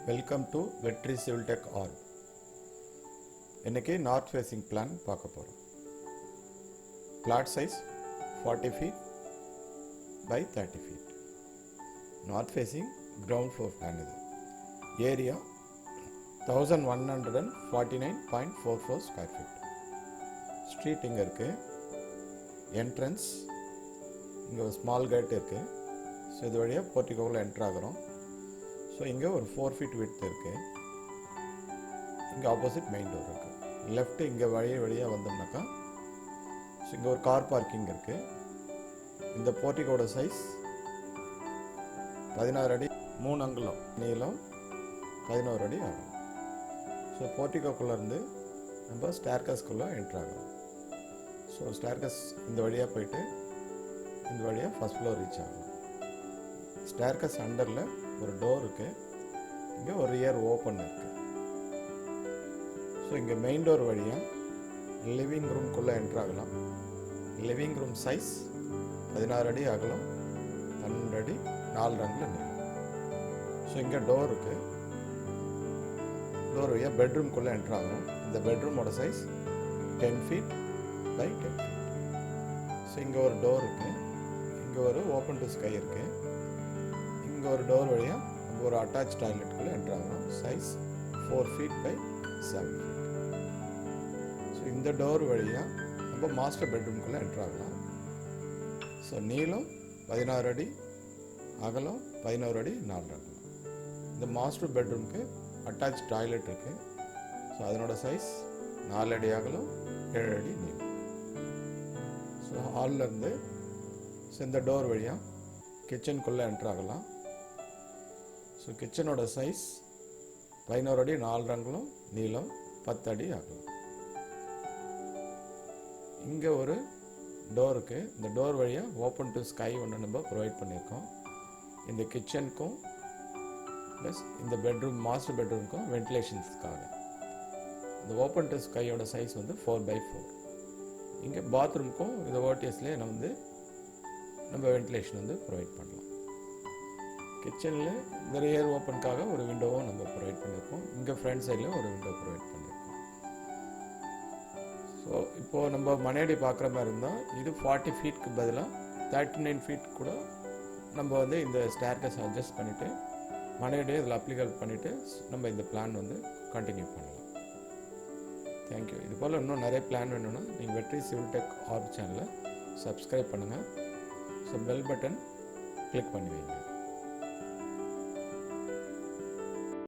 Welcome to Vetri civil tech arch. இன்னைக்கு north facing plan பார்க்க போகிறோம். Plot size 40 feet by 30 feet. North facing ground floor plan இது. Area 1149.44 square feet. Street இங்கே இருக்குது. Entrance இங்கே ஒரு ஸ்மால் கேட் இருக்குது. ஸோ இது வழியாக போர்ட்டிகோவில் என்ட்ரு ஆகிறோம். ஸோ இங்கே ஒரு 4 feet விட்த் இருக்குது. இங்கே ஆப்போசிட் மெயின் டோர் இருக்குது. லெஃப்ட்டு இங்கே வழியாக வந்தோம்னாக்கா ஸோ இங்கே ஒரு கார் பார்க்கிங் இருக்குது. இந்த போர்ட்டிகோட சைஸ் 16 அடி 3 அங்குலம் நீளம் 11 அடி ஆகும். ஸோ போர்ட்டிகோக்குள்ளேருந்து நம்ம ஸ்டேர்கஸ்குள்ளே என்ட்ரு ஆகிறோம். ஸோ ஸ்டேர்கஸ் இந்த வழியாக போயிட்டு இந்த வழியாக ஃபஸ்ட் ஃப்ளோர் ரீச் ஆகும். ஸ்டேர்கஸ் அண்டரில் ஒரு டோர் இருக்குது. இங்கே ஒரு ரியர் ஓப்பன் இருக்குது. ஸோ இங்கே மெயின் டோர் வழியாக லிவிங் ரூம்குள்ளே என்ட்ரு ஆகலாம். லிவிங் ரூம் சைஸ் 16 அடி அகலம் 12 அடி 4 அங்குலம் நீளம். ஸோ இங்கே டோர் இருக்குது. டோர் வழியாக பெட்ரூம்குள்ளே என்ட்ரு ஆகணும். இந்த பெட்ரூமோட size 10 feet by 10 feet. So இங்கே ஒரு டோர் இருக்குது. இங்கே ஒரு ஓப்பன் டு ஸ்கை இருக்குது. இங்கே ஒரு டோர் வழியாக நம்ம ஒரு அட்டாச் டாய்லெட்டுக்குள்ளே என்ட்ரு ஆகணும். Size 4 feet by 7 feet. So இந்த டோர் வழியாக நம்ம மாஸ்டர் பெட்ரூம்குள்ளே என்ட்ரு ஆகலாம். ஸோ நீளம் 16 அடி அகலம் 11 அடி 4 அங்குலம். இந்த மாஸ்டர் பெட்ரூம்க்கு அட்டாச் டாய்லெட் இருக்குது. ஸோ அதனோட சைஸ் 4 அடி அகலம் 7 அடி நீளம். ஸோ ஹால்லேருந்து ஸோ இந்த டோர் வழியாக கிச்சனுக்குள்ளே என்ட்ரு ஆகலாம். ஸோ கிச்சனோட சைஸ் 11 அடி 4 அங்குலம் நீளம் 10 அடி ஆகலாம். இங்கே ஒரு டோர் இருக்குது. இந்த டோர் வழியாக ஓப்பன் டு ஸ்கை ஒன்று நம்ம ப்ரொவைட் பண்ணியிருக்கோம். இந்த கிச்சனுக்கும் ப்ளஸ் இந்த பெட்ரூம் மாஸ்டர் பெட்ரூமுக்கும் வென்டிலேஷன்ஸ்க்காக. இந்த ஓப்பன் டு ஸ்கையோட சைஸ் வந்து 4x4. இங்கே பாத்ரூமுக்கும் இந்த ஓடிஎஸ்லேயே நம்ம வென்டிலேஷன் ப்ரொவைட் பண்ணலாம். கிச்சனில் இந்த ரியர் ஓப்பனுக்காக ஒரு விண்டோவும் நம்ம ப்ரொவைட் பண்ணியிருக்கோம். இங்கே ஃப்ரண்ட் சைடில் ஒரு விண்டோ ப்ரொவைட் பண்ணியிருக்கோம். ஸோ இப்போது நம்ம மனையடி பார்க்குற மாதிரி இருந்தால் இது 40 feetக்கு பதிலாக 39 feet கூட நம்ம இந்த ஸ்டேர்கஸ் அட்ஜஸ்ட் பண்ணிவிட்டு மனையடியை இதில் அப்ளிகேட் பண்ணிவிட்டு நம்ம இந்த பிளான் கண்டினியூ பண்ணலாம். தேங்க்யூ. இது போல் இன்னும் நிறைய பிளான் வேணும்னா நீங்கள் வெற்றி சிவில் டெக் ஆர்க் சேனலை சப்ஸ்கிரைப் பண்ணுங்கள். ஸோ பெல் பட்டன் கிளிக் பண்ணி வைங்க.